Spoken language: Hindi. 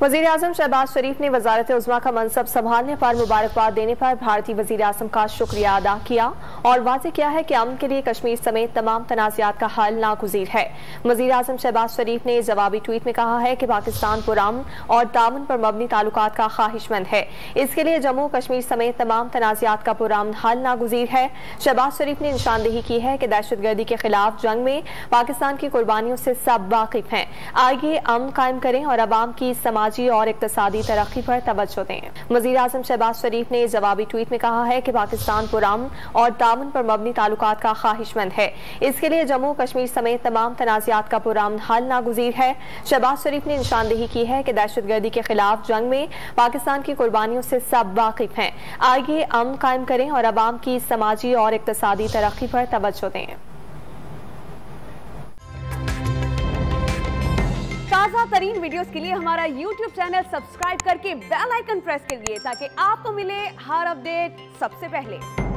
वज़ीर-ए-आज़म शहबाज शरीफ ने वज़ारत उज़्मा का मनसब संभालने पर मुबारकबाद देने पर भारतीय वज़ीर-ए-आज़म का शुक्रिया अदा किया और वाज़ेह किया है कि अमन के लिए कश्मीर समेत तमाम तनाज़ात का हल नागुज़ीर है। वज़ीर-ए-आज़म शहबाज शरीफ ने जवाबी ट्वीट में कहा है कि पाकिस्तान पुरअमन और ताउन पर मबनी ताल्लुकात का ख्वाहिशमंद है। इसके लिए जम्मू कश्मीर समेत तमाम तनाज़ात का पुरअमन हल नागुज़ीर है। शहबाज शरीफ ने निशानदेही की है कि दहशतगर्दी के खिलाफ जंग में पाकिस्तान की कुर्बानियों से सब वाकिफ हैं। आइए अमन कायम करें और अवाम की समाजी और इक्तिसादी तरक्की पर तवज्जो दें। वज़ीर-ए-आज़म शहबाज शरीफ ने जवाबी ट्वीट में कहा है कि पाकिस्तान पुरअमन और ताउन पर मबनी ताल्लुकात का ख्वाहिशमंद है। इसके लिए जम्मू कश्मीर समेत तमाम तनाज़ात का पुरअमन हल नागुज़ीर है। शहबाज शरीफ ने निशानदेही की है कि दहशतगर्दी के खिलाफ जंग में पाकिस्तान की कुर्बानियों से सब वाकिफ हैं। आइए अमन कायम करें और अवाम की समाजी और इक्तिसादी तरक्की पर तवज्जो दें। ताज़ा तरीन वीडियोस के लिए हमारा YouTube चैनल सब्सक्राइब करके बेल आइकन प्रेस करिए ताकि आपको मिले हर अपडेट सबसे पहले।